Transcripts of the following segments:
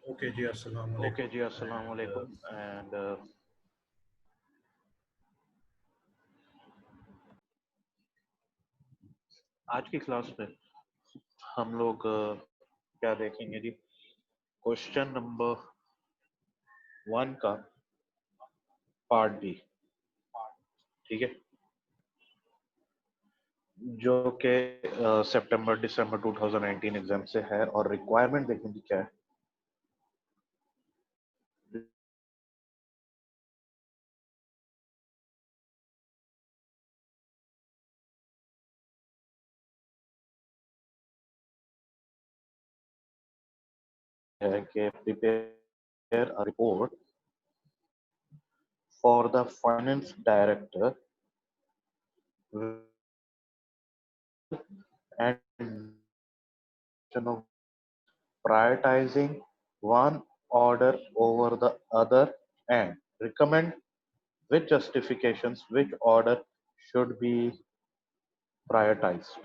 Okay जी, अस्सलाम okay जी, वालेकुम अस्सलाम एंड वालेकुम एंड आज की क्लास में हम लोग क्या देखेंगे जी। क्वेश्चन नंबर 1 का पार्ट बी, ठीक है, जो कि सितंबर दिसंबर 2019 एग्जाम से है और रिक्वायरमेंट देखेंगे क्या है कि prepare a report for the finance director and prioritizing one order over the other and recommend with justifications which order should be prioritized.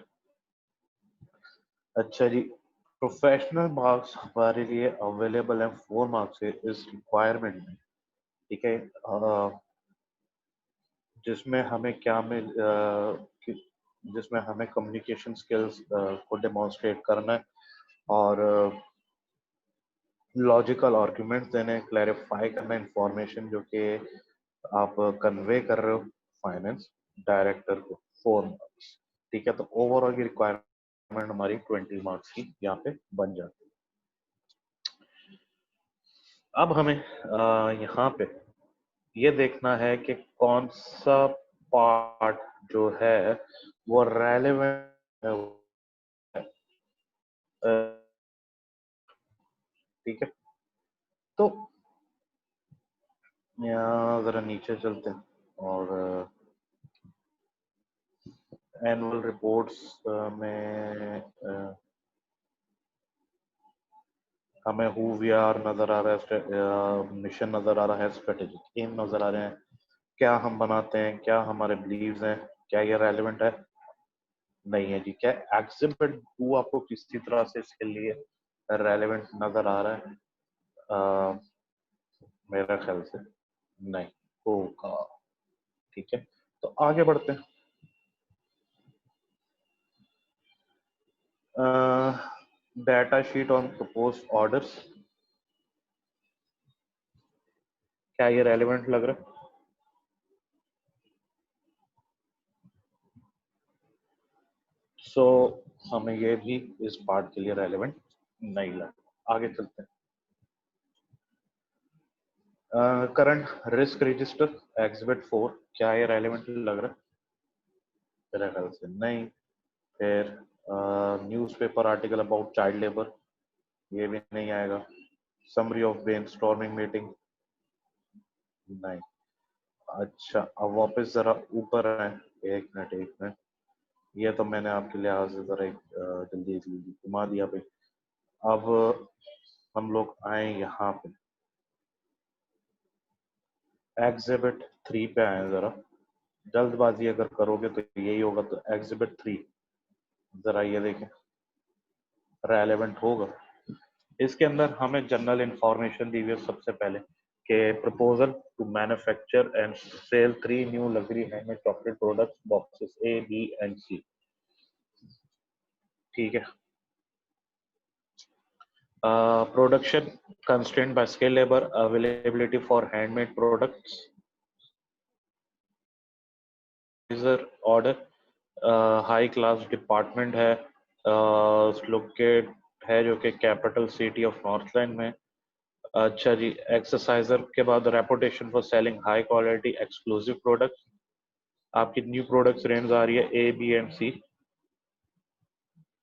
अच्छा जी, प्रोफेशनल मार्क्स हमारे लिए अवेलेबल है 4 मार्क्स से इस रिक्वायरमेंट में, ठीक है। जिसमें हमें क्या मिल जिसमें हमें कम्युनिकेशन स्किल्स को डेमोन्स्ट्रेट करना है और लॉजिकल आर्ग्यूमेंट्स देने, क्लैरिफाई करना इंफॉर्मेशन जो कि आप कन्वे कर रहे हो फाइनेंस डायरेक्टर को, 4 मार्क्स, ठीक है। तो ओवरऑल की रिक्वायरमेंट हमारी 20 मार्क्स की यहाँ पे बन जाती है। अब हमें यहाँ पे ये देखना है कि कौन सा पार्ट जो है वो रेलेवेंट है, ठीक है। तो यहाँ जरा नीचे चलते हैं और एनुअल रिपोर्ट्स में हमें हु वी आर नजर आ रहा है, मिशन नजर आ रहा है, स्ट्रेटेजिक एम नजर आ रहे हैं, क्या हम बनाते हैं, क्या हमारे बिलीव्स हैं, क्या ये रेलेवेंट है, नहीं है जी। क्या एग्जिबिट 2 आपको किसी तरह से इसके लिए रेलेवेंट नजर आ रहा है? अ, मेरा ख्याल से नहीं होगा, ठीक है। तो आगे बढ़ते हैं। Data sheet on propose orders, क्या ये रेलेवेंट लग रहा है? सो हमें ये भी इस पार्ट के लिए रेलेवेंट नहीं लगा। आगे चलते हैं। करंट रिस्क रजिस्टर एग्जिबिट 4, क्या ये रेलेवेंट लग रहा है? मेरे ख्याल से नहीं। फिर newspaper article about child labour, ये भी नहीं आएगा। समरी ऑफ ब्रेनस्टॉर्मिंग मीटिंग, नहीं। अच्छा, अब वापस जरा ऊपर आए। एक मिनट, ये तो मैंने आपके लिहाज से जरा जल्दी जल्दी घुमा दिया भाई। अब हम लोग आए यहाँ पे एग्जिबिट 3 पे आए जरा। जल्दबाजी अगर करोगे तो यही होगा। तो एग्जिबिट 3 जरा ये देखें, रेलेवेंट होगा। इसके अंदर हमें जनरल इंफॉर्मेशन दी हुई है सबसे पहले कि proposal to manufacture and sell 3 new luxury handmade chocolate products boxes A B and C, ठीक है। Production constraint by skill labour availability for handmade products, order high class department है, लोकेट है जो कि कैपिटल सिटी ऑफ नॉर्थलैंड में। अच्छा जी, exerciser के बाद reputation for selling high quality exclusive products. आपकी न्यू प्रोडक्ट्स रेंज आ रही है A B and C.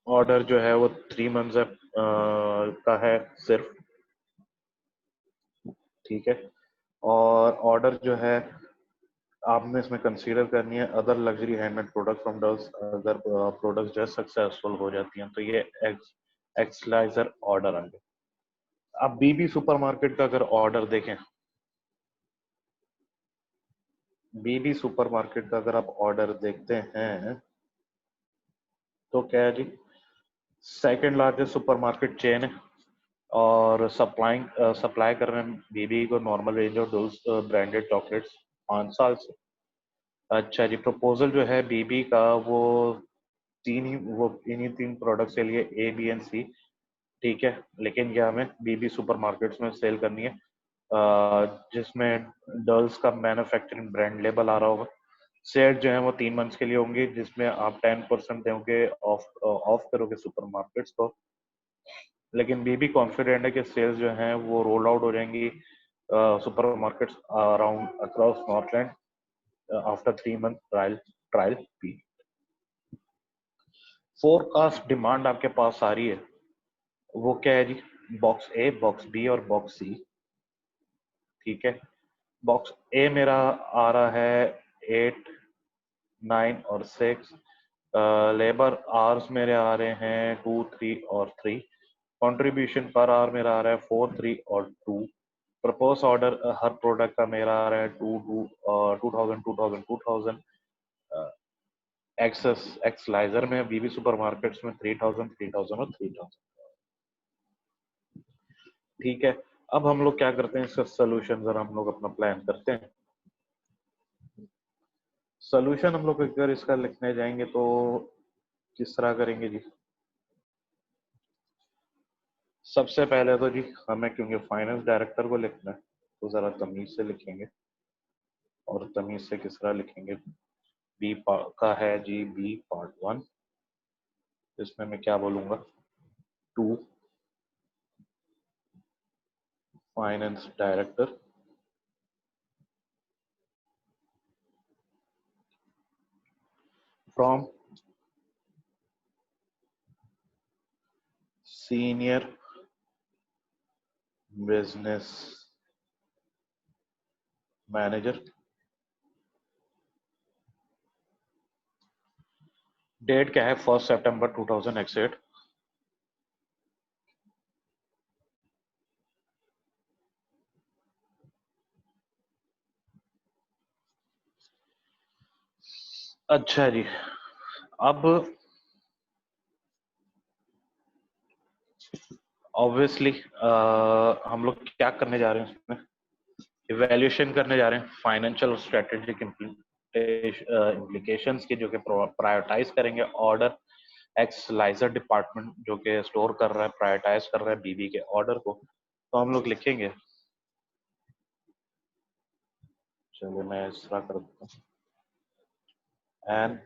Order जो है वो 3 मंथ्स का है सिर्फ, ठीक है। और ऑर्डर जो है आपने इसमें कंसीडर करनी है other luxury handmade product from dulls. अगर प्रोडक्ट्स जो है सक्सेसफुल हो जाती हैं तो ये एक्सलाइजर ऑर्डर आ गए। अब बीबी सुपरमार्केट का अगर ऑर्डर देखें, बीबी सुपरमार्केट का अगर आप ऑर्डर देखते हैं तो क्या है जी, सेकंड लार्जेस्ट सुपरमार्केट चेन है, और सप्लाई कर रहे हैं बीबी को नॉर्मल रेंज और डोज ब्रांडेड चॉकलेट्स 5 साल से। अच्छा जी, प्रपोजल जो है बीबी का वो इन्हीं तीन प्रोडक्ट्स के लिए ए बी एंड सी, ठीक है। लेकिन ये हमें बीबी सुपरमार्केट्स में सेल करनी है, जिसमें डर्ल्स का मैन्युफैक्चरिंग ब्रांड लेबल आ रहा होगा। सेट जो है वो 3 मंथ्स के लिए होंगी, जिसमें आप 10% दोगे, ऑफ ऑफ करोगे सुपरमार्केट्स को। लेकिन बीबी कॉन्फिडेंट है कि सेल्स जो हैं वो रोल आउट हो जाएंगी supermarkets around across Northland after 3 month trial period. Forecast demand आपके पास आ रही है, वो क्या है जी? बॉक्स ए, बॉक्स बी और बॉक्स सी, ठीक है। बॉक्स ए मेरा आ रहा है 8, 9 और 6। लेबर आवर्स मेरे आ रहे हैं 2, 3 और 3। कंट्रीब्यूशन पर आवर मेरा आ रहा है 4, 3 और 2। प्रपोज ऑर्डर हर प्रोडक्ट का मेरा आ रहा है 2000, 2000, 2000। एक्सलाइजर में बीबी सुपरमार्केट्स में 3000, 3000 और 3000, ठीक है। अब हम लोग क्या करते हैं, इसका सोल्यूशन जरा हम लोग अपना प्लान करते हैं। सोल्यूशन हम लोग अगर इसका लिखने जाएंगे तो किस तरह करेंगे जी? सबसे पहले तो जी हमें, क्योंकि फाइनेंस डायरेक्टर को लिखना है, तो जरा तमीज से लिखेंगे। और तमीज से किस तरह लिखेंगे? का है जी बी पार्ट 1, इसमें मैं क्या बोलूंगा? To finance director from senior business manager. Date क्या है? 1 सितंबर 2008। अच्छा जी, अब ऑब्वियसली हम लोग क्या करने जा रहे हैं इसमें? इवैल्यूएशन करने जा रहे हैं फाइनेंशियल और स्ट्रेटेजिक इम्प्लीकेशंस की, जो कि प्रायोरिटाइज करेंगे ऑर्डर। एक्सलाइजर डिपार्टमेंट जो कि स्टोर कर रहा है, प्रायोरिटाइज कर रहा है बीबी के ऑर्डर को, तो हम लोग लिखेंगे, चलिए मैं इस तरह कर देता हूँ, and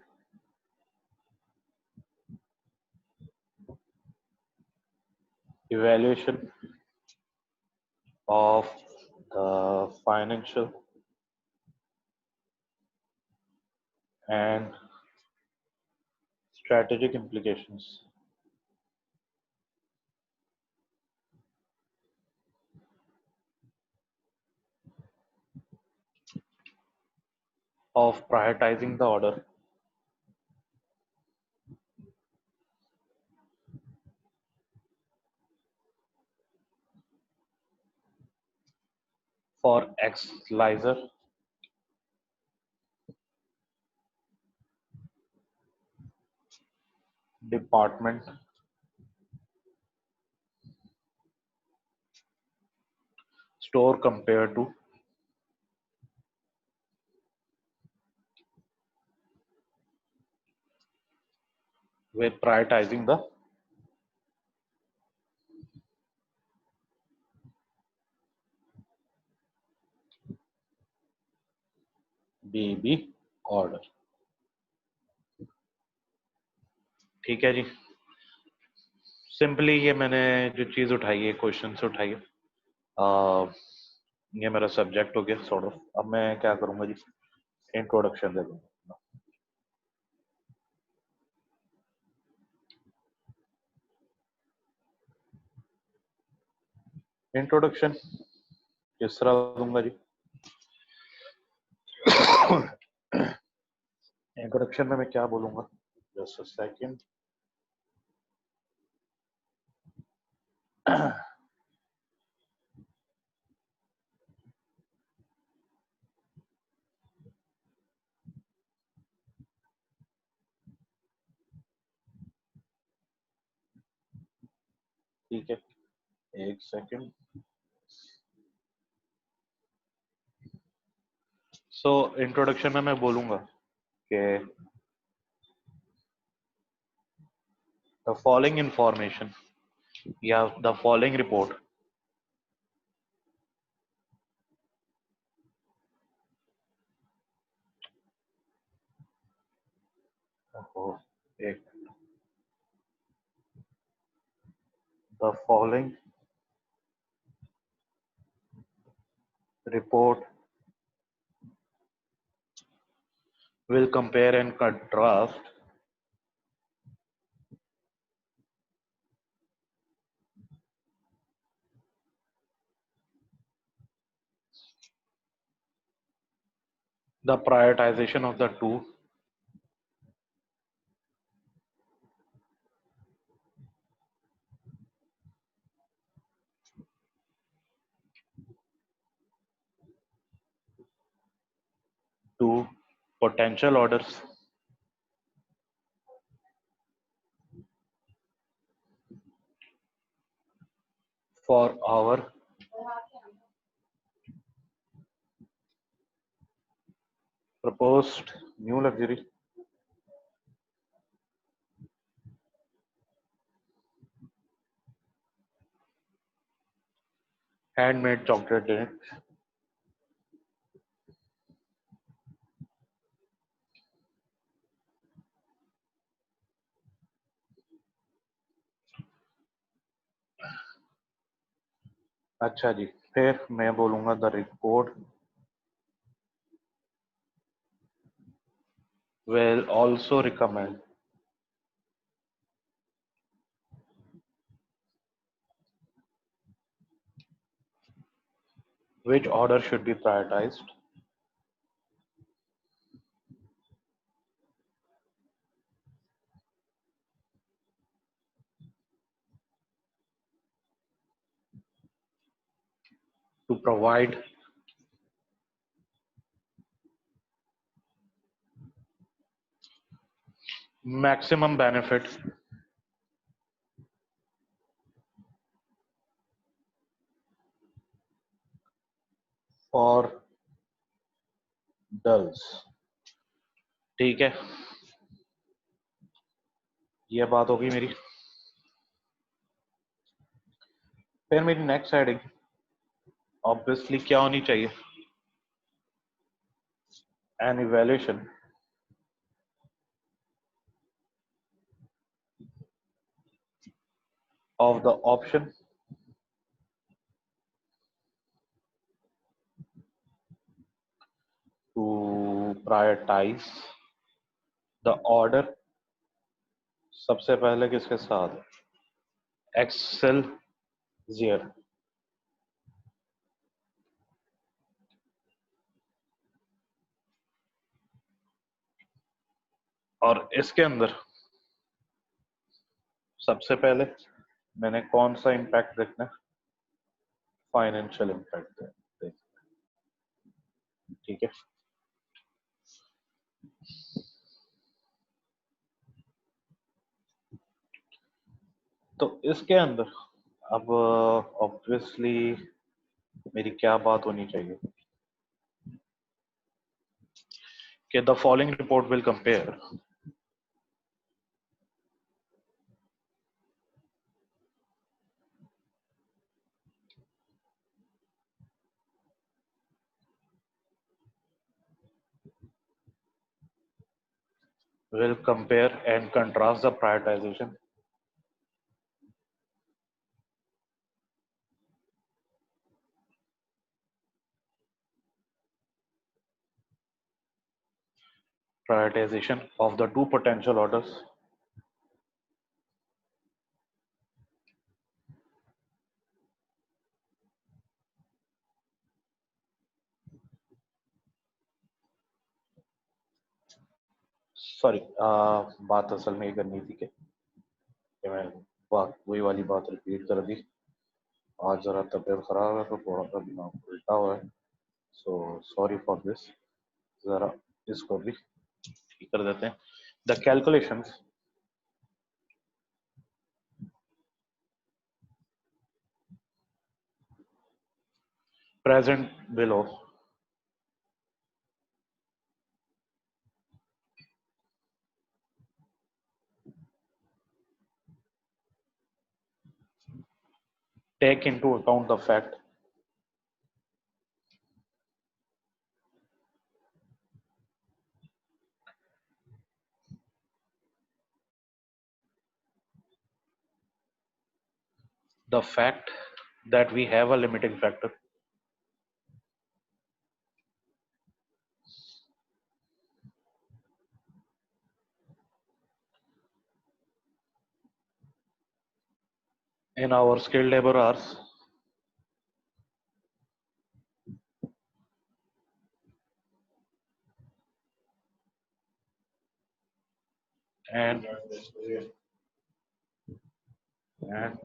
evaluation of the financial and strategic implications of prioritizing the order for Xlizer department store compared to with prioritizing the BB order। ठीक है जी, सिंपली ये मैंने जो चीज उठाई है, क्वेश्चन से उठाई है, ये मेरा सब्जेक्ट हो गया सॉर्ट ऑफ। अब मैं क्या करूंगा जी? इंट्रोडक्शन दे दूंगा। इंट्रोडक्शन किस तरह दूंगा जी? इंट्रोडक्शन में मैं क्या बोलूंगा? Just a second. ठीक है, एक सेकंड। सो इंट्रोडक्शन में मैं बोलूंगा कि द फॉलोइंग इंफॉर्मेशन या द फॉलोइंग रिपोर्ट एक the following report will compare and contrast the prioritization of the two potential orders for our proposed new luxury handmade chocolate drink अच्छा जी, फिर मैं बोलूंगा the report will also recommend which order should be prioritized to provide maximum benefit for dulls। ठीक है, ये बात होगी मेरी। फिर मेरी नेक्स्ट हेडिंग ऑब्वियसली क्या होनी चाहिए? An evaluation of the option to prioritize the order सबसे पहले किसके साथ? एक्सेल जियर। और इसके अंदर सबसे पहले मैंने कौन सा इम्पैक्ट देखना है? फाइनेंशियल इम्पैक्ट देख। ठीक है, तो इसके अंदर अब ऑब्वियसली मेरी क्या बात होनी चाहिए कि the following report will compare and contrast the prioritization of the two potential orders sorry बात असल में ये करनी थी कि मैं बात वही वाली बात रिपीट कर दी। आज जरा तबीयत खराब है तो थोड़ा सा दिमाग उल्टा हुआ है, सो सॉरी फॉर दिस। जरा इसको भी ठीक कर देते हैं। The calculations present below. Take into account the fact that we have a limiting factor in our skilled labor hours and and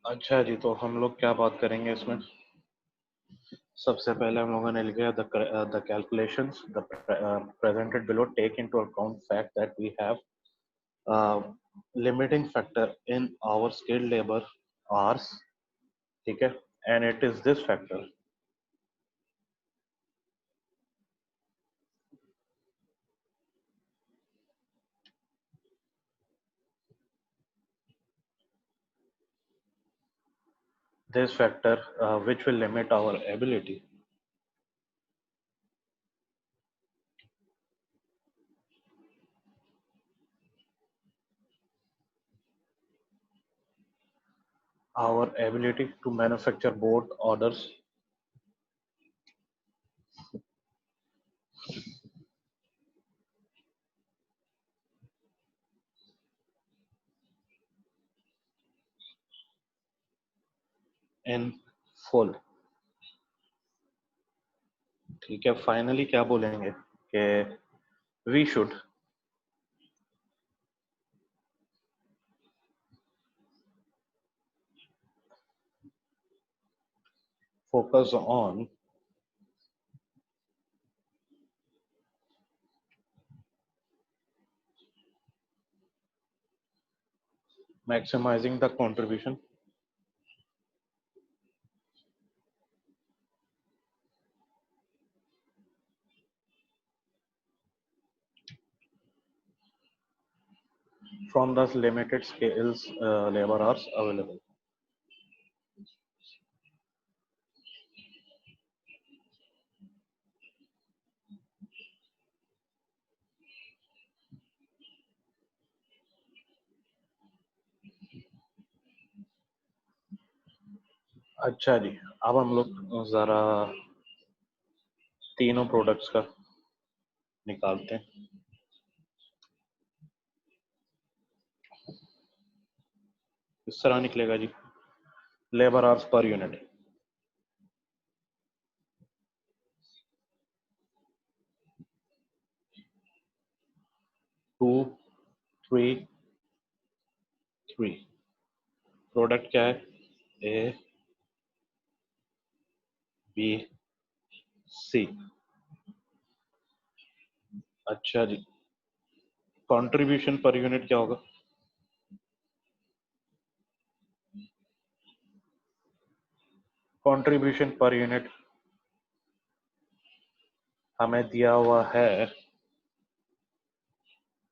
अच्छा जी, तो हम लोग क्या बात करेंगे इसमें? सबसे पहले हम लोगों ने लिखा the calculations the presented below take into account fact that we have limiting factor in our skilled labor hours, ठीक है, and it is this factor. This factor which will limit our ability to manufacture board orders in full. ठीक है, finally क्या बोलेंगे कि we should focus on maximizing the contribution from the limited skills labor hours available. अच्छा जी, अब हम लोग जरा तीनों प्रोडक्ट्स का निकालते हैं. इस तरह निकलेगा जी, labour hours per unit 2 3 3. Product क्या है? A B C. अच्छा जी, कंट्रीब्यूशन पर यूनिट क्या होगा? कंट्रीब्यूशन पर यूनिट हमें दिया हुआ है,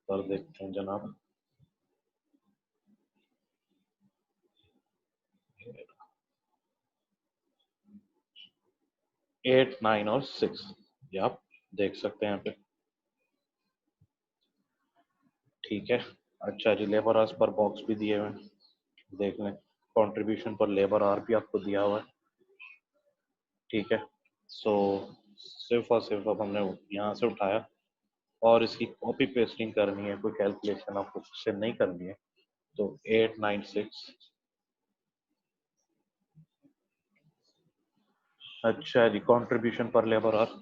पर देखते हैं जनाब. 8 9 और 6, ये आप देख सकते हैं यहाँ पे. ठीक है. अच्छा जी, लेबर आवर्स पर बॉक्स भी दिए हुए हैं, देख लें. कंट्रीब्यूशन पर लेबर आवर भी आपको दिया हुआ है. ठीक है. सो सिर्फ और सिर्फ अब हमने यहाँ से उठाया और इसकी कॉपी पेस्टिंग करनी है, कोई कैलकुलेशन आपको से नहीं करनी है. तो 896. अच्छा जी, कंट्रीब्यूशन पर लेबर आवर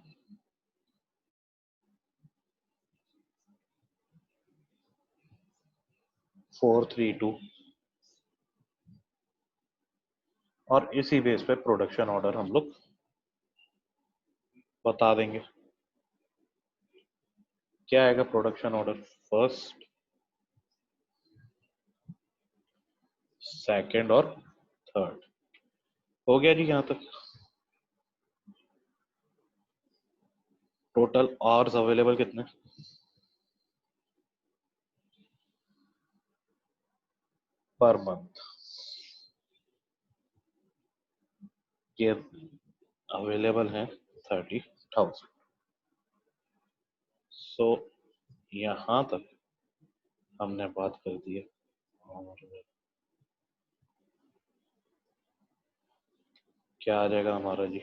432 और इसी बेस पे प्रोडक्शन ऑर्डर हम लोग बता देंगे. क्या आएगा प्रोडक्शन ऑर्डर? फर्स्ट सेकंड और थर्ड। हो गया जी यहाँ तक। टोटल आवर्स अवेलेबल कितने? पर मंथ ये अवेलेबल है 30,000। सो यहाँ तक हमने बात कर दी है। और क्या आ जाएगा हमारा जी?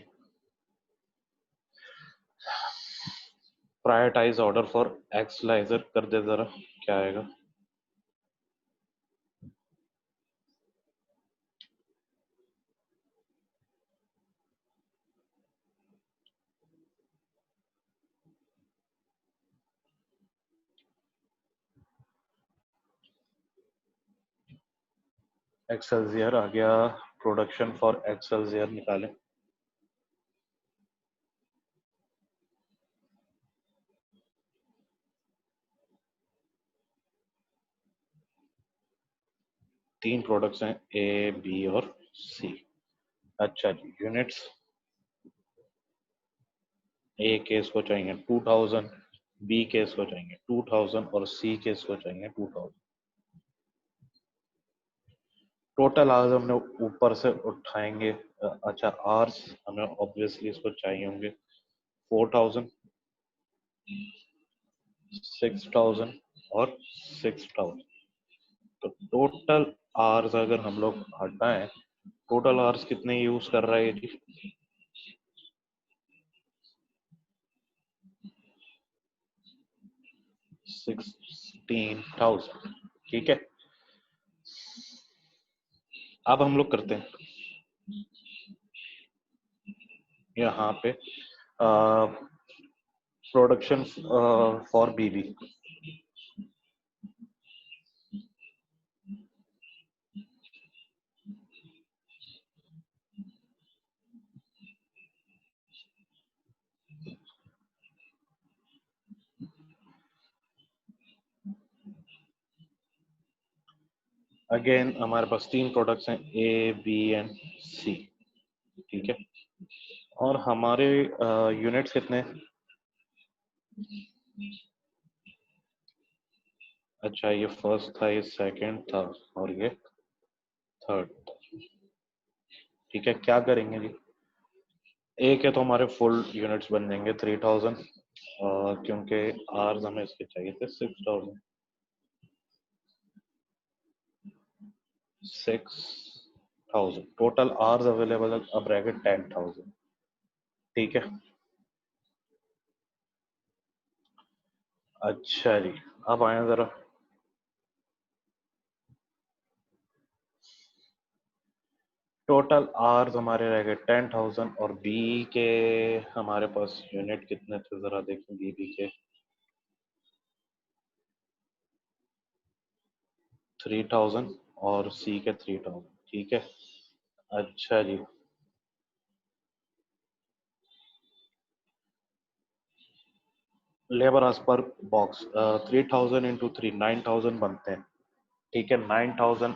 प्रायोरिटाइज ऑर्डर फॉर एक्सलाइजर कर दे जरा, क्या आएगा? एक्सेल्सियर आ गया, प्रोडक्शन फॉर एक्सेल्सियर निकालें। तीन प्रोडक्ट्स हैं, ए बी और सी। अच्छा जी, यूनिट्स ए केस को चाहिए 2000, बी केस को चाहिए 2000 और सी केस को चाहिए 2000। टोटल आवर्स हमने ऊपर से उठाएंगे। अच्छा, आवर्स हमें ऑब्वियसली इसको चाहिए होंगे 4000, 6000 और 6000। तो टोटल आवर्स अगर हम लोग हटाएं, टोटल आवर्स कितने यूज कर रहा है ये? 16,000। ठीक है, अब हम लोग करते हैं यहाँ पे प्रोडक्शन फॉर बीबी। अगेन हमारे पास तीन प्रोडक्ट्स हैं, ए बी एंड सी। ठीक है, और हमारे यूनिट्स कितने हैं? अच्छा, ये फर्स्ट था, ये सेकंड था और ये थर्ड था। ठीक है, क्या करेंगे जी? एक है तो हमारे फुल यूनिट्स बन जाएंगे 3000, क्योंकि आर्स हमें इसके चाहिए थे 6000। 6000 टोटल आर्स अवेलेबल अब रह गए 10,000। ठीक है, अच्छा जी, अब आए जरा। टोटल आर्स हमारे रह गए 10,000 और बी के हमारे पास यूनिट कितने थे जरा देखें, बी के 3000 और सी के 3000। ठीक है, अच्छा जी, लेबर आज पर बॉक्स 3000 इंटू 3 9,000 बनते हैं। ठीक है, 9,000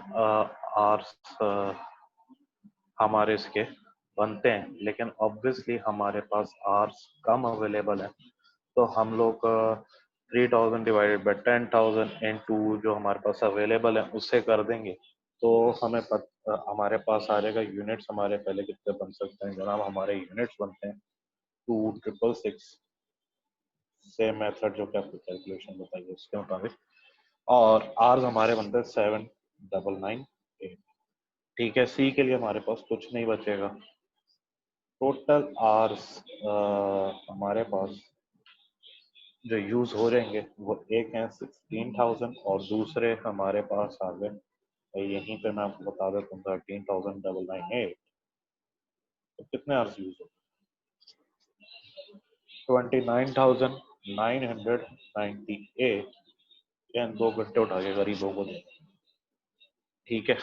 आर्स हमारे इसके बनते हैं, लेकिन ऑब्वियसली हमारे पास आर्स कम अवेलेबल है। तो हम लोग 3000 डिवाइडेड बाई 10,000 इंटू जो हमारे पास अवेलेबल है उससे कर देंगे। तो हमें हमारे पास आ जाएगा यूनिट्स हमारे पहले कितने बन सकते हैं जनाब? हमारे यूनिट्स बनते हैं 2,666, सेम मेथड जो कि आपको कैलकुलेशन बताइए उसके मुताबिक। और आर्स हमारे बनते हैं 7,998। ठीक है, सी के लिए हमारे पास कुछ नहीं बचेगा। टोटल आर्स हमारे पास जो यूज हो जाएंगे वो एक है 16,000 और दूसरे हमारे पास आ गए, यहीं पे मैं आपको बता देता हूँ 13,998। तो कितने आवर्स यूज हो? 29,998। यानी 2 घंटे उठा के गरीबों को दे। ठीक है,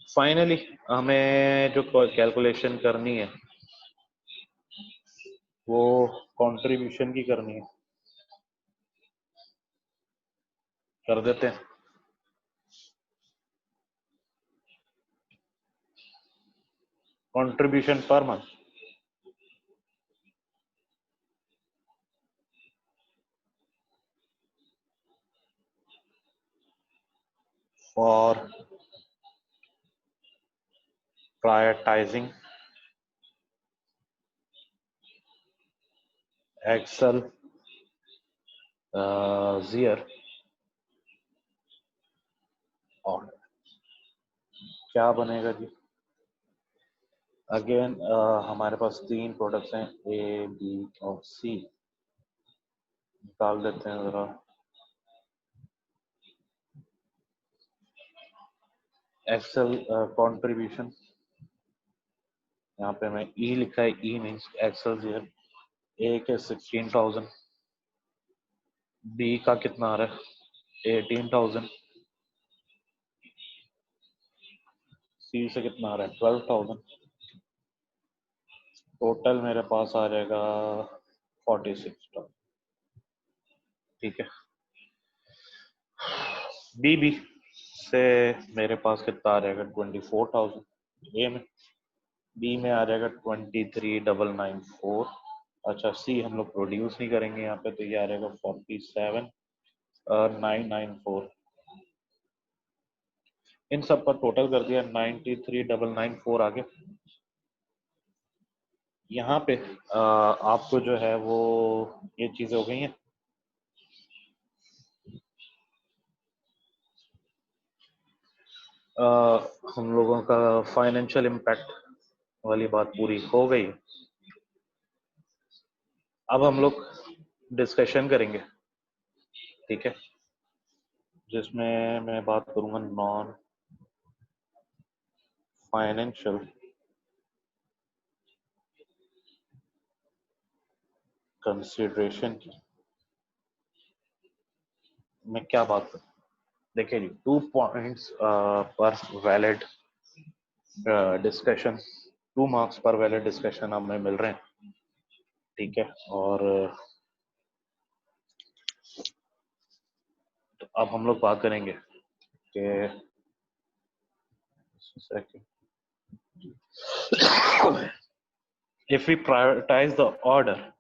फाइनली हमें जो कैलकुलेशन करनी है वो कंट्रीब्यूशन की करनी है। कर देते हैं। Contribution per month for prioritizing Excel Zier और क्या बनेगा जी। अगेन हमारे पास 3 प्रोडक्ट्स हैं ए बी और सी, निकाल देते हैं जरा। एक्सेल कंट्रीब्यूशन, यहाँ पे मैं ई लिखा है, ई मीन्स एक्सेल जीयर। ए के 16,000, बी का कितना आ रहा है 18,000, सी से कितना आ रहा है 12,000, टोटल मेरे पास आ जाएगा 46,000। ठीक है, बी बी से मेरे पास कितना आ जाएगा 24,000 ए में, बी में आ जाएगा 23,994। अच्छा, सी हम लोग प्रोड्यूस नहीं करेंगे यहाँ पे, तो ये आ जाएगा 47,994। इन सब पर टोटल कर दिया 93,994 आगे। यहाँ पे आपको जो है वो ये चीजें हो गई हैं। हम लोगों का फाइनेंशियल इम्पैक्ट वाली बात पूरी हो गई। अब हम लोग डिस्कशन करेंगे, ठीक है, जिसमें मैं बात करूंगा नॉन फाइनेंशियल कंसिडरेशन की। मैं क्या बात करूँ, देखिए जी, 2 पॉइंट्स पर वैलिड डिस्कशन, 2 मार्क्स पर वैलिड डिस्कशन हमें मिल रहे हैं, ठीक है। और तो अब हम लोग बात करेंगे कि if we prioritize the order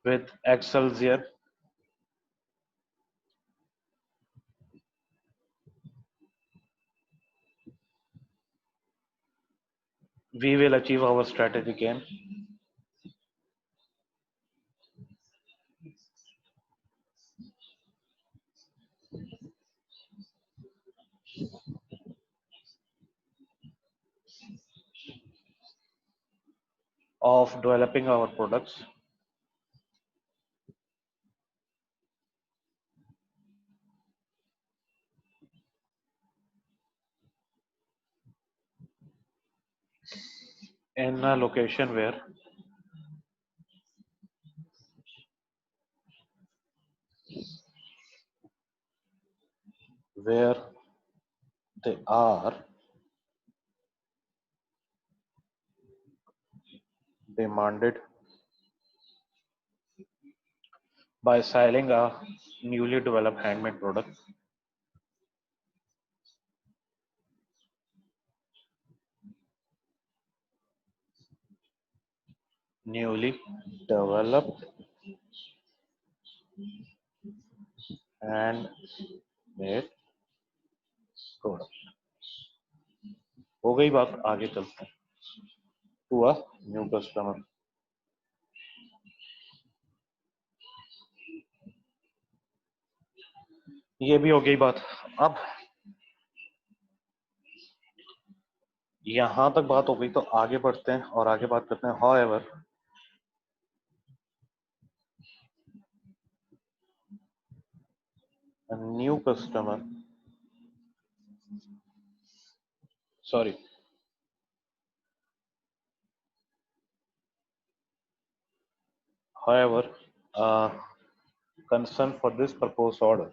with Excelsior, we will achieve our strategic aim of developing our products in a location where they are demanded by selling a newly developed handmade product. Newly developed handmade product। हो गई बात, आगे चलते हैं। हुआ new customer, ये भी हो गई बात। अब यहां तक बात हो गई, तो आगे बढ़ते हैं और आगे बात करते हैं। However, a new customer, sorry, however, concern for this proposed order।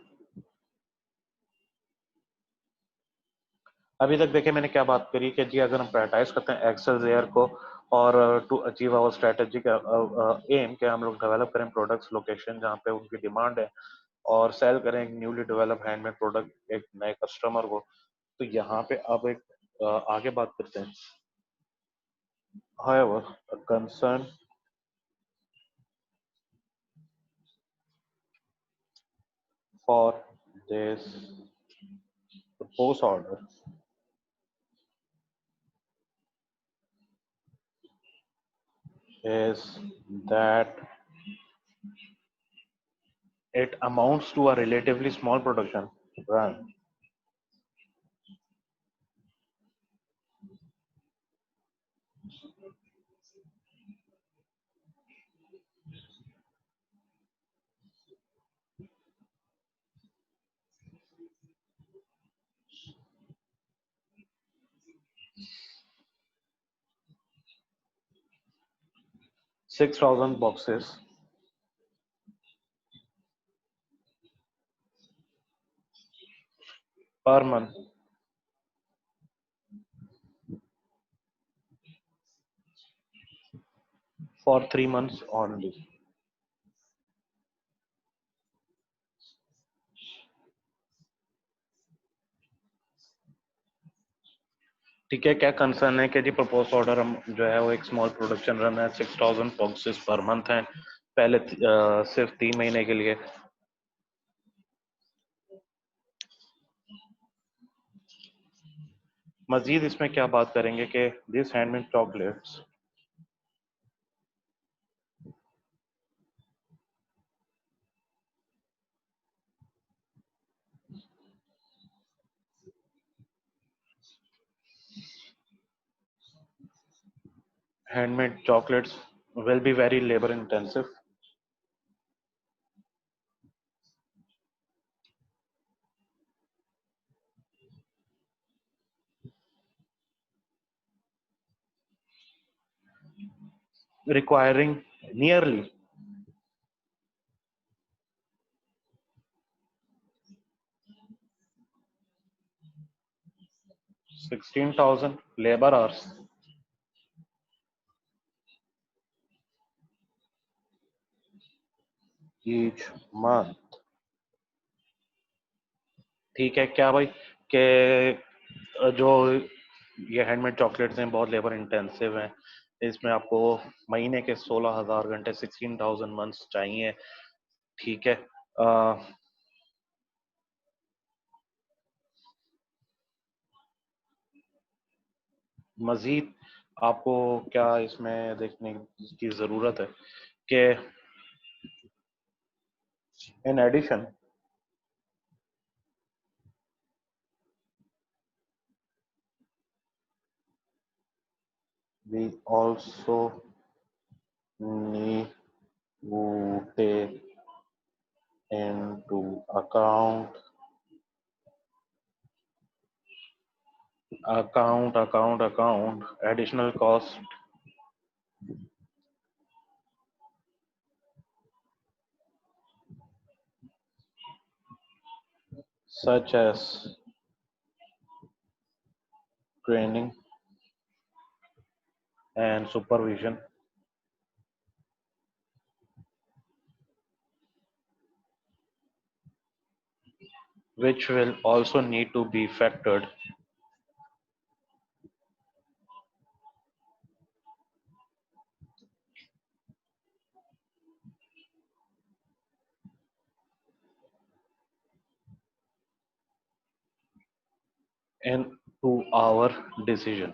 अभी तक देखिए मैंने क्या बात करी कि जी अगर हम प्रायोरिटाइज करते हैं एक्सेल जेयर को और to achieve our strategic aim कि हम लोग डेवलप करें प्रोडक्ट्स लोकेशन जहाँ पे उनकी डिमांड है और सेल करें एक न्यूली डेवलप हैंडमेड प्रोडक्ट एक नए कस्टमर को। तो यहाँ पे अब एक आगे बात करते हैं। However, a concern for this proposed order is that it amounts to a relatively small production run. $6,000 boxes per month for 3 months only. ठीक है, क्या कंसर्न है कि जी प्रपोज ऑर्डर हम जो है वो एक स्मॉल प्रोडक्शन रन है, 6,000 बॉक्सेस पर मंथ है, पहले सिर्फ 3 महीने के लिए। मजीद इसमें क्या बात करेंगे कि this handmade chocolates handmade chocolates will be very labor intensive. Requiring nearly 16,000 labor hours each month. ठीक है क्या भाई कि जो ये हैंडमेड चॉकलेट्स हैं बहुत लेबर इंटेंसिव हैं, इसमें आपको महीने के 16,000 घंटे 16,000 मंथ्स चाहिए। ठीक है, मजीद आपको क्या इसमें देखने की जरूरत है कि in addition we also need to take into account additional cost such as training and supervision, which will also need to be factored into our decision.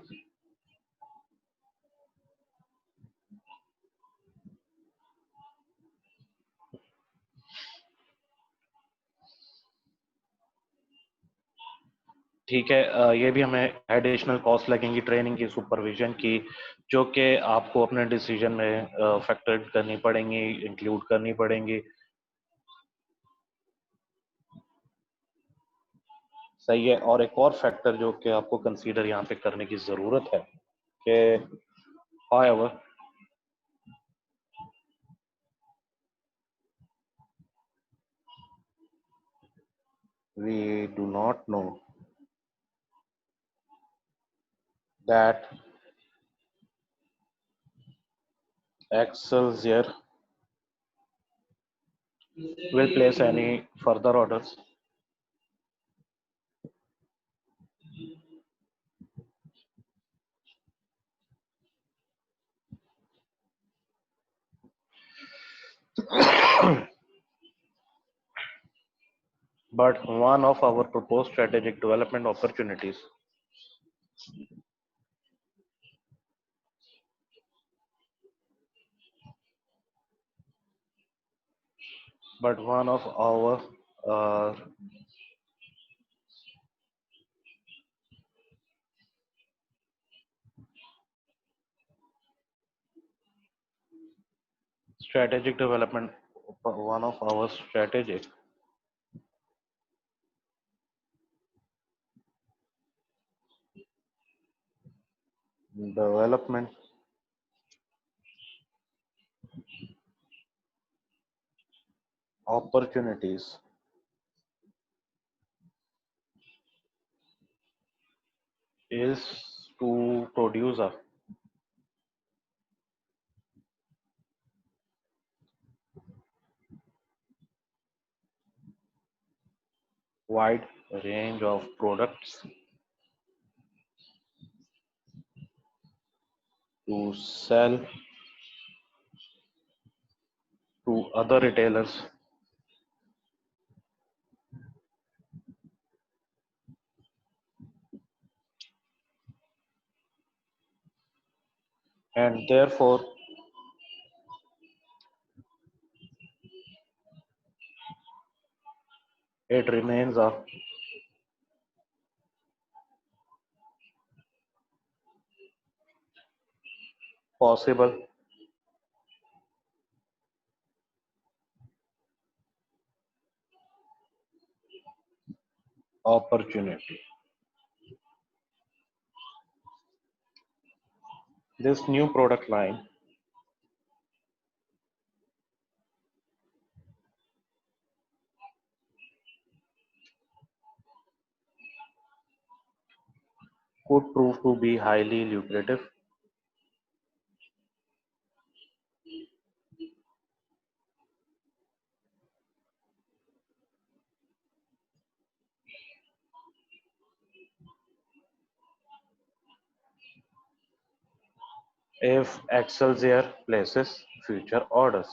ठीक है, ये भी हमें एडिशनल कॉस्ट लगेंगी ट्रेनिंग की, सुपरविजन की, जो कि आपको अपने डिसीजन में फैक्टर करनी पड़ेंगी, इंक्लूड करनी पड़ेंगी। सही है, और एक और फैक्टर जो कि आपको कंसीडर यहाँ पे करने की जरूरत है कि however we do not know that Excelsior will place any further orders. But one of our proposed strategic development opportunities but one of our uh, strategic development one of our strategic development opportunities is to produce a wide range of products to sell to other retailers and therefore it remains a possible opportunity. This new product line could prove to be highly lucrative. If Excelsior places future orders.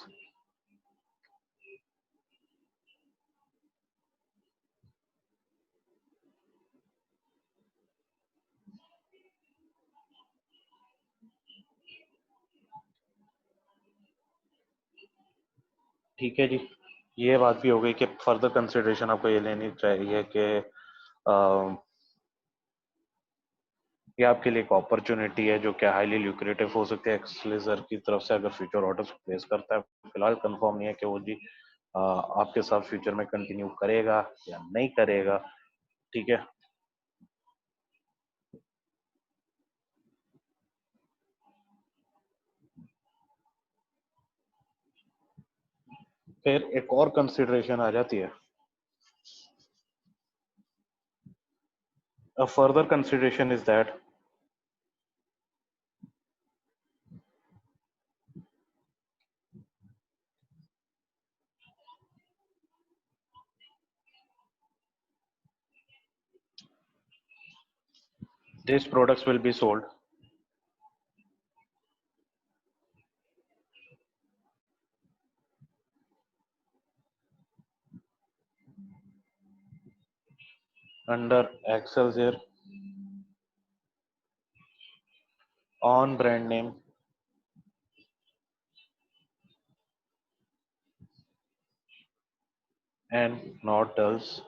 ठीक है जी, ये बात भी हो गई कि further consideration आपको ये लेनी चाहिए कि ये आपके लिए एक अपॉर्चुनिटी है जो कि हाईली ल्यूक्रेटिव हो सकती है एक्सलेजर की तरफ से अगर फ्यूचर ऑर्डर्स प्लेस करता है। फिलहाल कंफर्म नहीं है कि वो जी आपके साथ फ्यूचर में कंटिन्यू करेगा या नहीं करेगा। ठीक है, फिर एक और कंसिडरेशन आ जाती है। A further consideration is that these products will be sold under Excelsior on brand name and not else।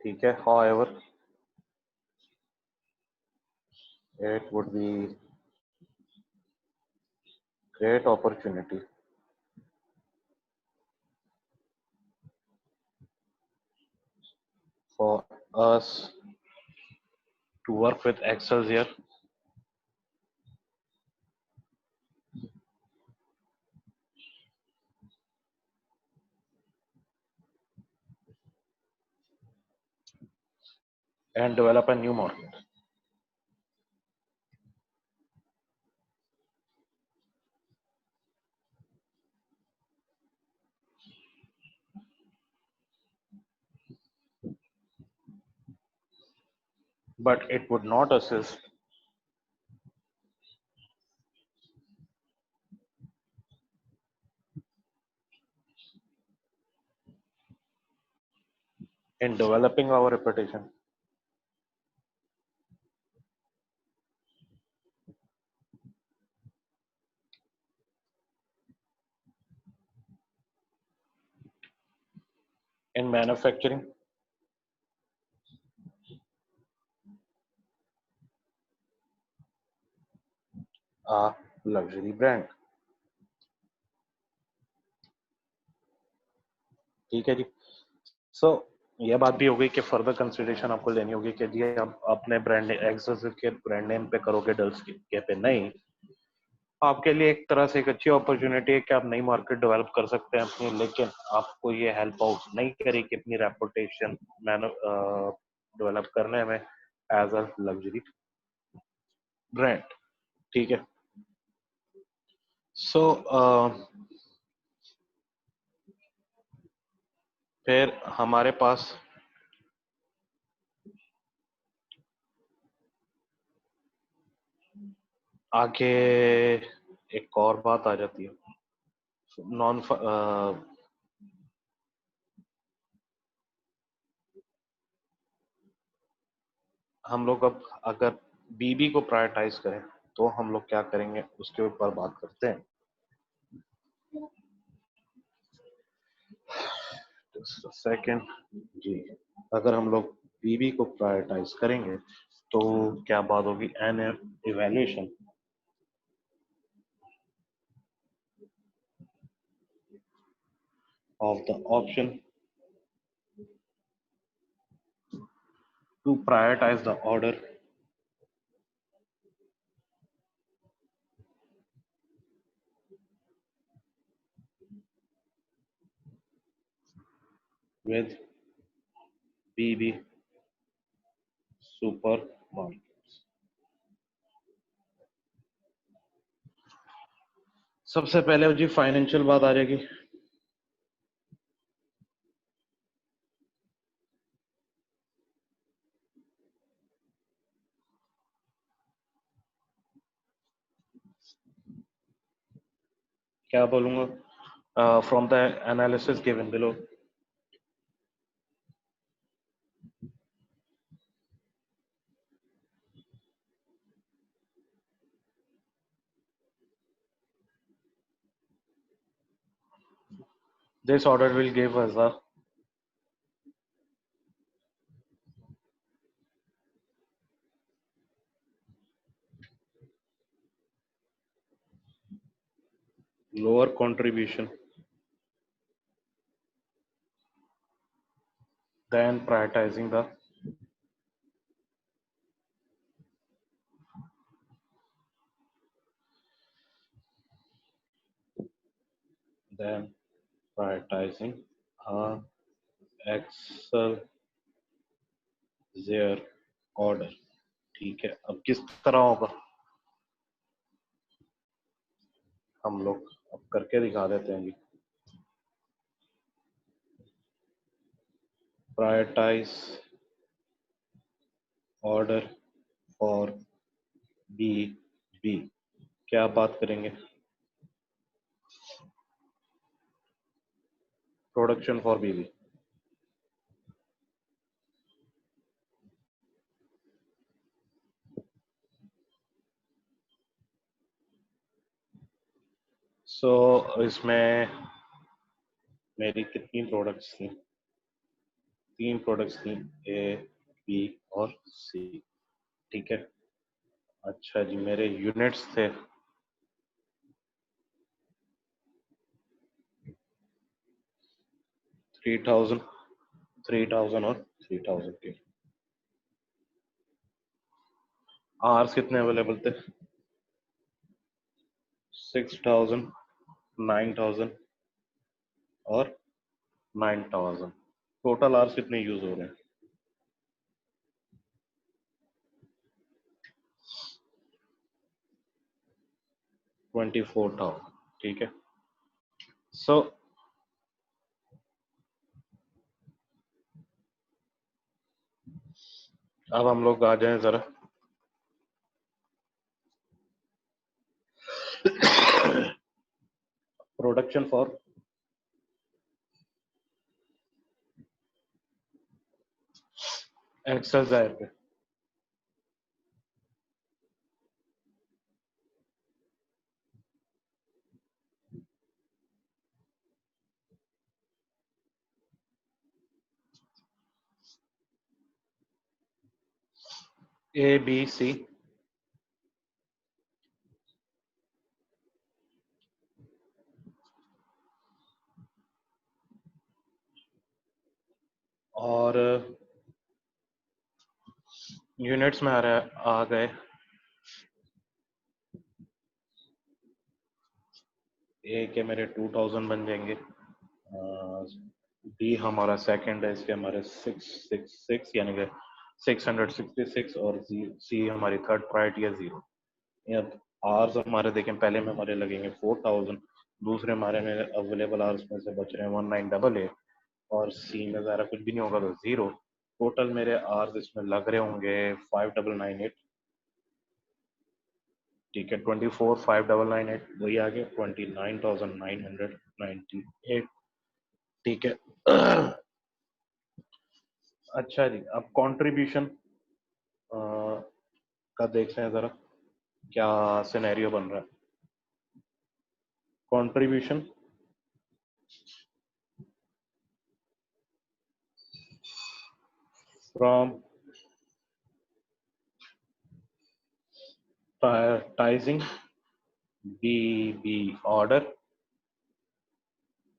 ठीक है, however it would be great opportunity for us to work with Excelsior and develop a new market. But it would not assist in developing our reputation, in manufacturing a luxury brand. ठीक है जी. सो ये बात भी हो गई कि further consideration आपको लेनी होगी कि जी आप अपने ब्रांड एक्सेसिव के ब्रांड नेम पे करोगे, डल्स के पे नहीं. आपके लिए एक तरह से एक अच्छी अपॉर्चुनिटी है कि आप नई मार्केट डेवलप कर सकते हैं अपनी, लेकिन आपको ये हेल्प आउट नहीं करेगी अपनी रेपुटेशन डेवलप करने में एज अ लग्जरी ब्रांड. ठीक है. सो फिर हमारे पास आगे एक और बात आ जाती है. नॉन हम लोग अब अगर बीबी को प्रायोरिटाइज करें तो हम लोग क्या करेंगे उसके ऊपर बात करते हैं. सेकंड जी, अगर हम लोग बीबी को प्रायोरिटाइज करेंगे तो क्या बात होगी, an evaluation of the option to prioritize the order with BB supermarkets. सबसे पहले जी फाइनेंशियल बात आ जाएगी. क्या बोलूंगा, from the analysis given below, this order will give us a lower contribution than prioritizing the than prioritizing a Excel their order. ठीक है, अब किस तरह होगा हम लोग अब करके दिखा देते हैं जी. Prioritise order for B B. क्या बात करेंगे, प्रोडक्शन फॉर बीबी. सो इसमें मेरी कितनी प्रोडक्ट्स थी, 3 प्रोडक्ट्स थी, ए बी और सी. ठीक है. अच्छा जी, मेरे यूनिट्स थे 3000, 3000 और 3000 के. आवर्स कितने अवेलेबल थे, 6000, 9000 और 9000. टोटल आवर्स कितने यूज हो रहे हैं, 24,000, ठीक है। सो अब हम लोग आ जाएं जरा प्रोडक्शन फॉर एक्सेल जायर पे। ए बी सी और यूनिट्स में आ गए ए के मेरे 2000 बन जाएंगे, बी हमारा सेकंड है, इसके हमारे 666 यानी कि 666, और सी हमारी थर्ड प्रायोरिटी है 0। अब आर्स हमारे देखें, पहले में हमारे लगेंगे 4000, दूसरे हमारे में अवेलेबल आर्स में से बच रहे हैं 1988, और सी में ज़रा कुछ भी नहीं होगा तो 0। टोटल मेरे आर्स इसमें लग रहे होंगे 5998, ठीक है। 24,5998 वही आ गया 29,998, ठीक है। अच्छा जी, अब कंट्रीब्यूशन का देखते हैं जरा क्या सिनेरियो बन रहा है। Contribution from prioritising B order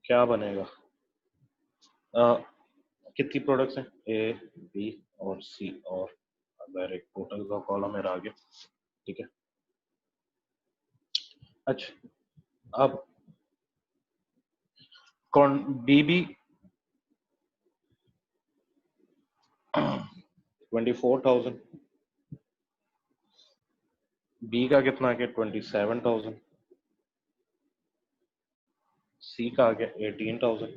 क्या बनेगा? कितनी प्रोडक्ट्स हैं? ए, बी और सी, और अगर एक टोटल का कॉलम मेरा आ गया, ठीक है। अच्छा, अब कौन बी बी 24,000, बी का कितना आ गया 27,000, सी का आ गया 18,000,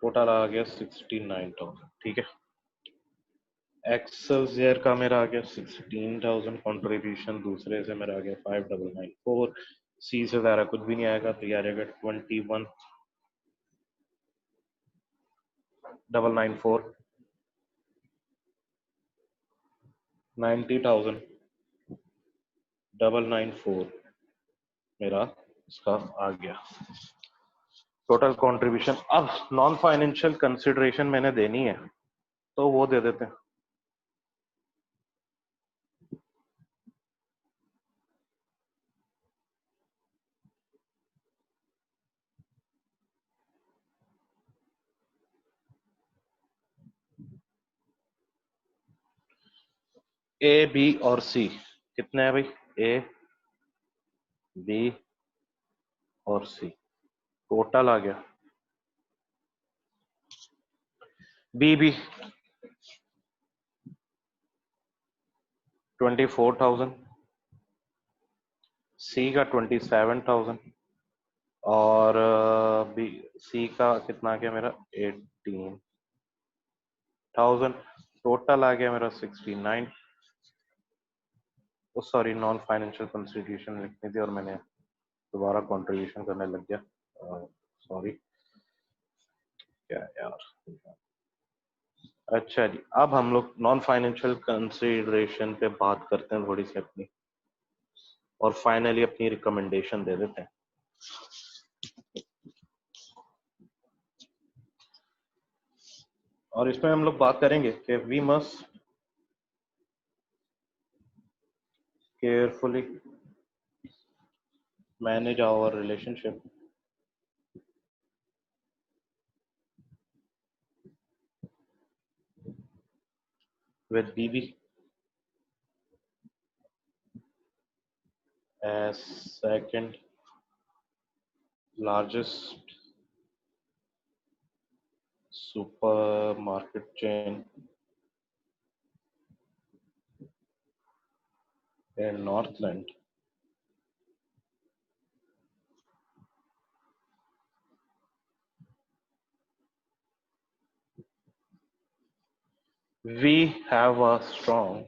टोटल आ गया 69,000, ठीक है। एक्सेल का मेरा आ गया 16,000 कंट्रीब्यूशन, दूसरे से मेरा आ गया 5,994, सी से ज़्यादा कुछ भी नहीं आएगा तो ये आ जाएगा 21,994, 90,994 मेरा इसका आ गया टोटल कंट्रीब्यूशन। अब नॉन फाइनेंशियल कंसिडरेशन मैंने देनी है तो वो दे देते हैं। ए बी और सी कितने हैं भाई? ए बी और सी टोटल आ गया बी 24,000, सी का 27,000, और बी सी का कितना आ गया मेरा 18,000, टोटल आ गया मेरा 69। सॉरी, नॉन फाइनेंशियल कंसिडरेशन लिखनी थी और मैंने दोबारा कंट्रीब्यूशन करने लग गया, सॉरी। क्या यार। अच्छा जी, अब हम लोग नॉन फाइनेंशियल कंसिडरेशन पे बात करते हैं थोड़ी सी अपनी, और फाइनली अपनी रिकमेंडेशन दे देते हैं। और इसमें हम लोग बात करेंगे कि we must carefully manage our relationship with BB as second largest supermarket chain in Northland. We have a strong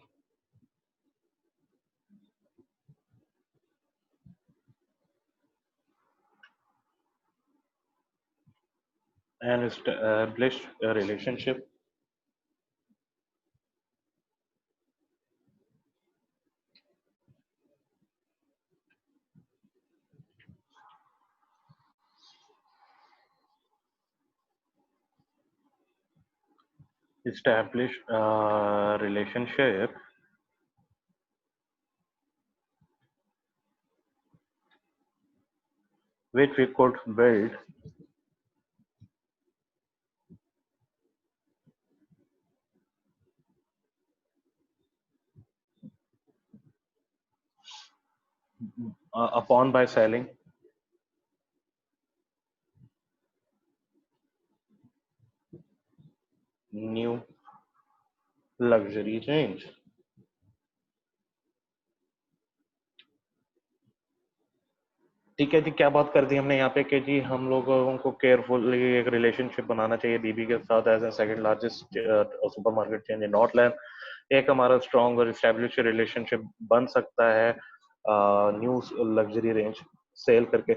and established relationship. Established relationship which we could build upon by selling new luxury range. ठीक है जी, क्या बात कर दी हमने यहाँ पे कि जी हम लोगों को केयरफुली एक रिलेशनशिप बनाना चाहिए बीबी के साथ as a second largest supermarket chain in Northland. एक हमारा स्ट्रॉन्ग और एस्टेब्लिश रिलेशनशिप बन सकता है न्यू लग्जरी रेंज सेल करके।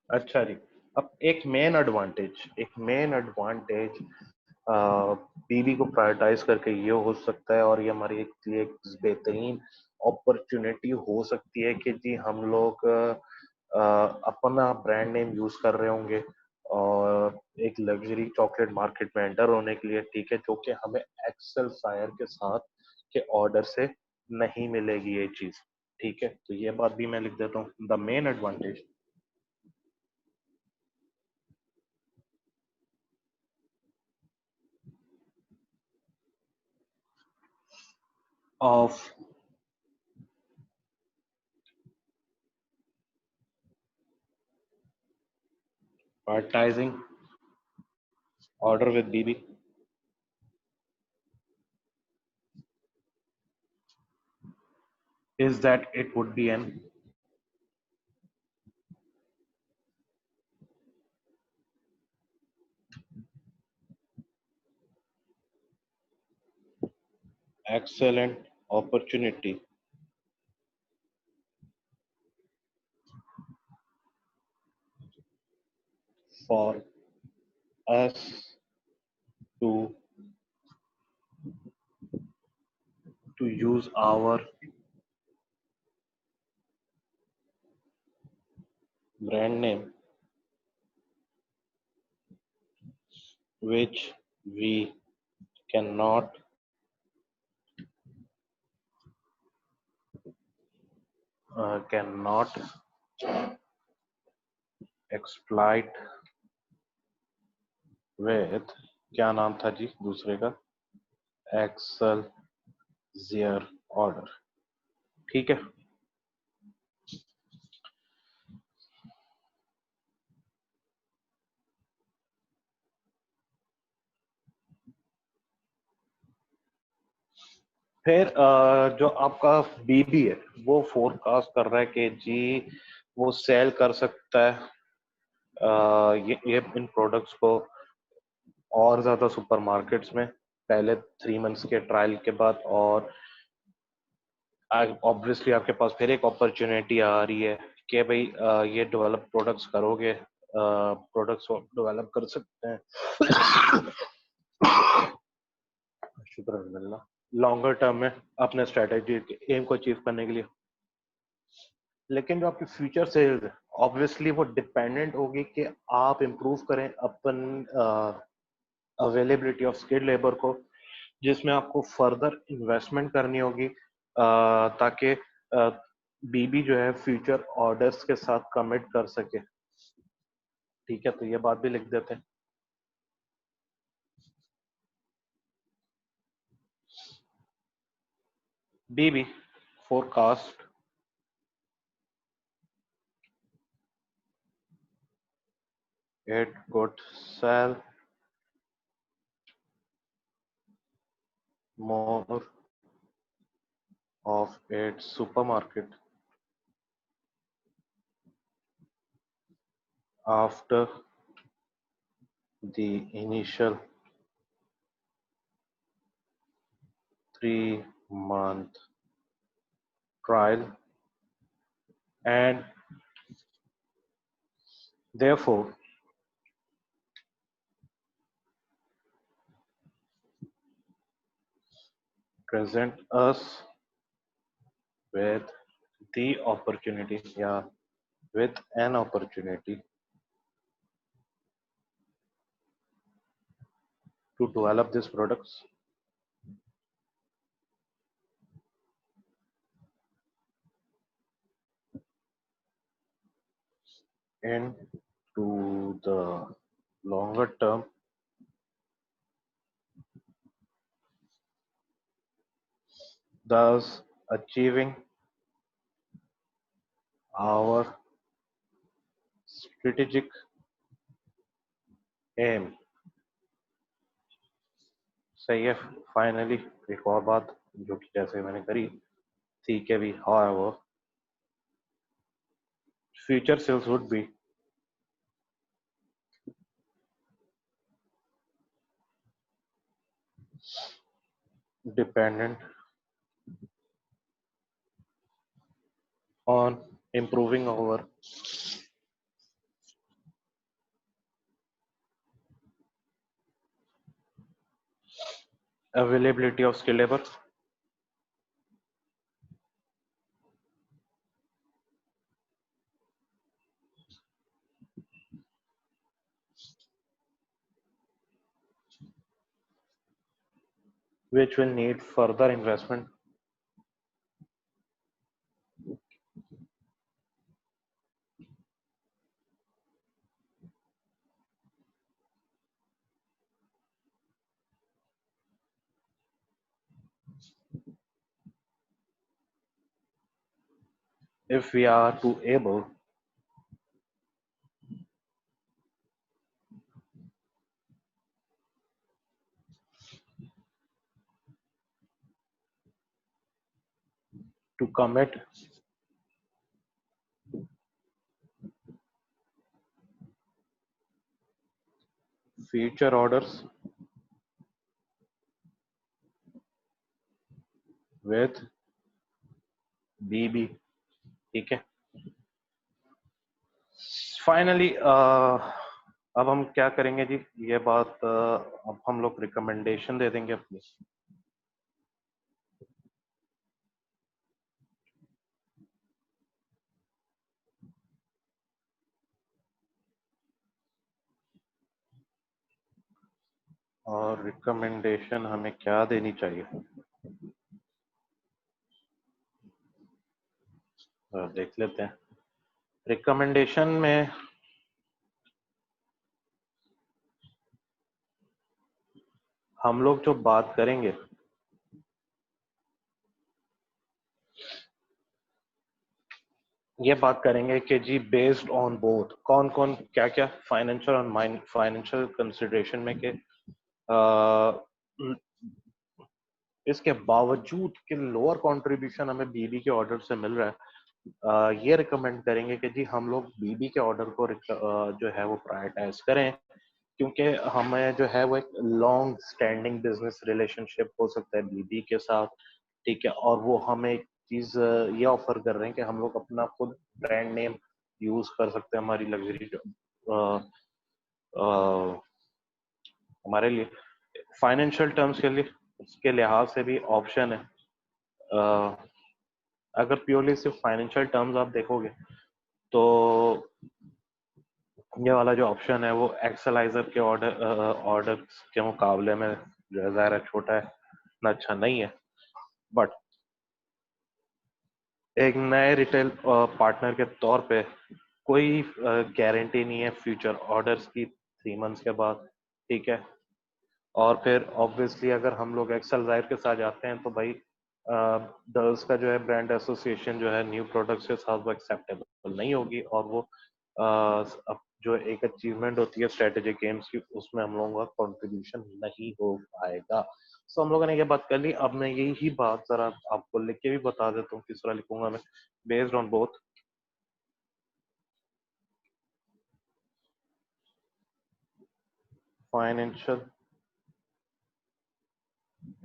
अच्छा जी, अब एक मेन एडवांटेज बीबी को प्रायोरिटाइज करके ये हो सकता है और ये हमारी एक बेहतरीन अपॉर्चुनिटी हो सकती है कि जी हम लोग अपना ब्रांड नेम यूज कर रहे होंगे और एक लग्जरी चॉकलेट मार्केट में एंटर होने के लिए, ठीक है, जो कि हमें एक्सेल फायर के साथ के ऑर्डर से नहीं मिलेगी ये चीज। ठीक है, तो ये बात भी मैं लिख देता हूँ, the main advantage of prioritizing order with BB is that it would be an excellent opportunity for us to use our brand name, which we cannot cannot exploit with, क्या नाम था जी दूसरे का, एक्सल जियर ऑर्डर। ठीक है, फिर जो आपका बीबी है वो फोरकास्ट कर रहा है कि जी वो सेल कर सकता है ये इन प्रोडक्ट्स को और ज्यादा सुपरमार्केट्स में पहले 3 मंथ्स के ट्रायल के बाद, और ऑब्वियसली आपके पास फिर एक अपॉर्चुनिटी आ रही है कि भाई ये डेवलप प्रोडक्ट्स करोगे, प्रोडक्ट्स डेवलप कर सकते हैं शुक्र अल्लाह लॉन्गर टर्म में अपने स्ट्रेटेजी एम को अचीव करने के लिए। लेकिन जो आपकी फ्यूचर सेल्स है ऑब्वियसली वो डिपेंडेंट होगी कि आप इम्प्रूव करें अपन अवेलेबिलिटी ऑफ स्किल्ड लेबर को, जिसमें आपको फर्दर इन्वेस्टमेंट करनी होगी ताकि बीबी जो है फ्यूचर ऑर्डर्स के साथ कमिट कर सके। ठीक है, तो ये बात भी लिख देते हैं। बीबी forecast it could sell more of its supermarket after the initial 3-month trial, and therefore present us with the opportunity, yeah, with an opportunity to develop these products into the longer term, thus achieving our strategic aim. सही है. Finally एक और बात जो कि जैसे मैंने करी थी कि भी however future sales would be dependent on improving our availability of skilled labor, which will need further investment if we are to able to commit future orders with BB. ठीक है. फाइनली अब हम क्या करेंगे जी, ये बात अब हम लोग रिकमेंडेशन दे देंगे अपनी. और रिकमेंडेशन हमें क्या देनी चाहिए, देख लेते हैं. रिकमेंडेशन में हम लोग जो बात करेंगे ये बात करेंगे कि जी बेस्ड ऑन बोथ कौन कौन क्या क्या फाइनेंशियल और फाइनेंशियल कंसिडरेशन में के इसके बावजूद कि लोअर कंट्रीब्यूशन हमें बीबी के ऑर्डर से मिल रहा है, ये रिकमेंड करेंगे कि जी हम लोग बीबी के ऑर्डर को जो है वो प्रायोरिटाइज करें, क्योंकि हमें जो है वो एक लॉन्ग स्टैंडिंग बिजनेस रिलेशनशिप हो सकता है बीबी के साथ. ठीक है. और वो हमें एक चीज ये ऑफर कर रहे हैं कि हम लोग अपना खुद ब्रांड नेम यूज कर सकते हैं हमारी लग्जरी हमारे लिए फाइनेंशियल टर्म्स के लिए उसके लिहाज से भी ऑप्शन है. अगर प्योरली सिर्फ फाइनेंशियल टर्म्स आप देखोगे तो ये वाला जो ऑप्शन है वो एक्सलाइजर के ऑर्डर के मुकाबले में जो है ज़ाहिर है छोटा है, इतना अच्छा नहीं है. बट एक नए रिटेल पार्टनर के तौर पे कोई गारंटी नहीं है फ्यूचर ऑर्डर्स की 3 मंथ्स के बाद. ठीक है. और फिर ऑब्वियसली अगर हम लोग एक्सेल जाहिर के साथ जाते हैं तो भाई दर्स का जो है ब्रांड एसोसिएशन जो है न्यू प्रोडक्ट्स के साथ वो एक्सेप्टेबल नहीं होगी, और वो अब जो एक अचीवमेंट होती है स्ट्रेटेजिक गेम्स की उसमें हम लोगों का कंट्रीब्यूशन नहीं हो पाएगा. सो हम लोगों ने ये बात कर ली. अब मैं यही बात जरा आपको लिख के भी बता देता हूँ, किस तरह लिखूंगा मैं. Based on both financial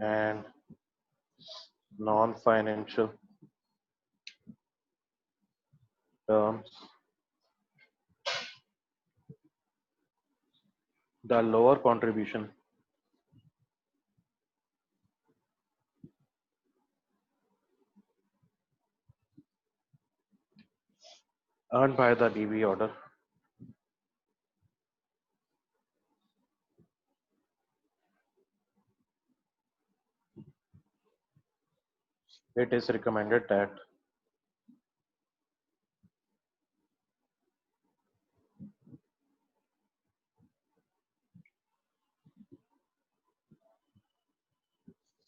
and non-financial terms, the lower contribution earned by the DB order it is recommended that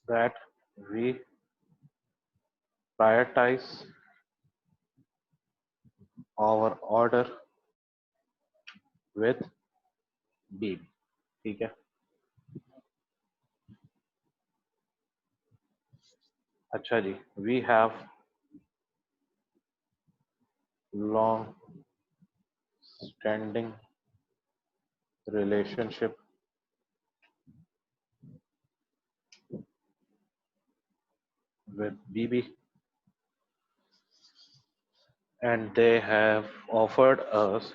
that we prioritize our order with BB. ठीक है. अच्छा जी. We have long standing relationship with BB and they have offered us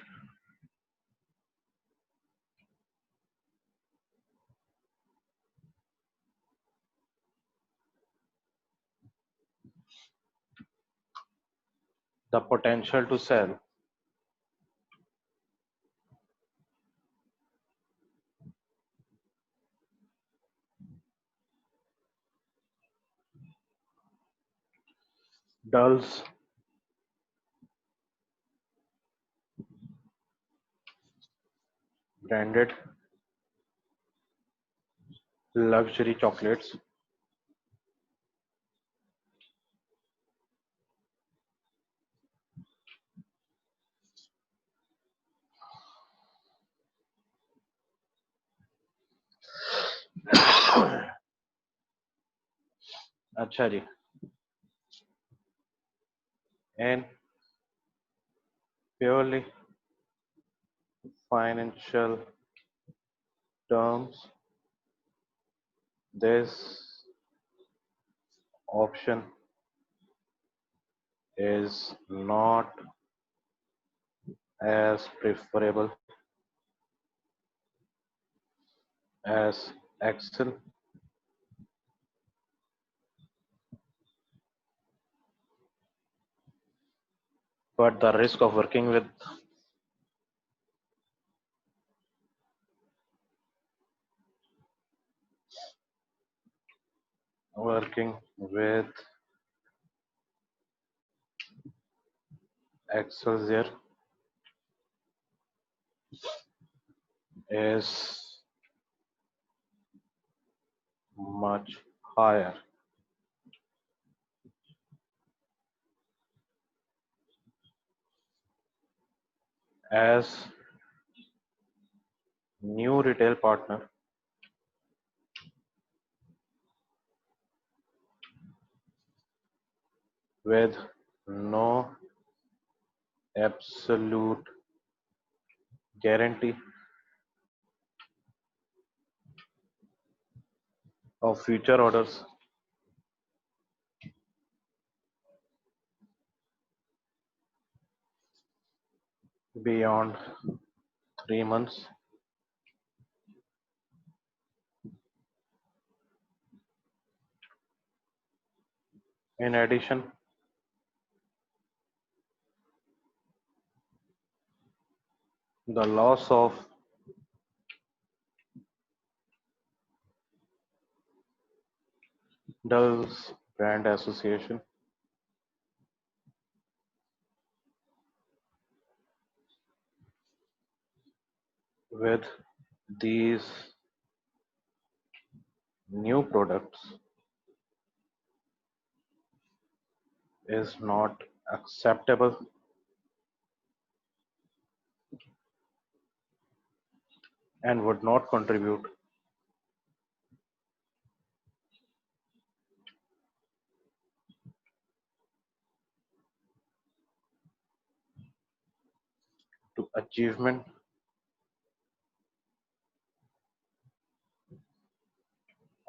the potential to sell Dulles branded luxury chocolates अच्छा जी. In purely financial terms, this option is not as preferable as Excel, but the risk of working with Excelsior is much higher as new retail partner with no absolute guarantee of future orders beyond 3 months. In addition, the loss of Dulles brand association with these new products is not acceptable and would not contribute to achievement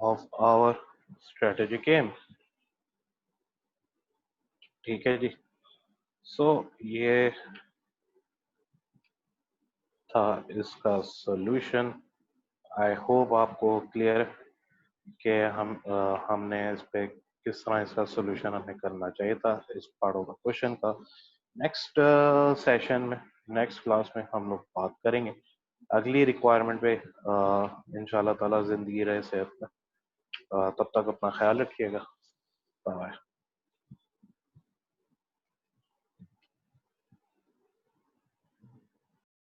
of our strategic aim. ठीक है जी. So ये था इसका solution. I hope आपको clear कि हमने इस पे किस तरह इसका सोल्यूशन हमें करना चाहिए था इस पार्ट ऑफ द क्वेश्चन का. नेक्स्ट सेशन में, नेक्स्ट क्लास में हम लोग बात करेंगे अगली रिक्वायरमेंट पे. इंशाल्लाह ताला जिंदगी रहे सेहत में. तब तक अपना ख्याल रखिएगा.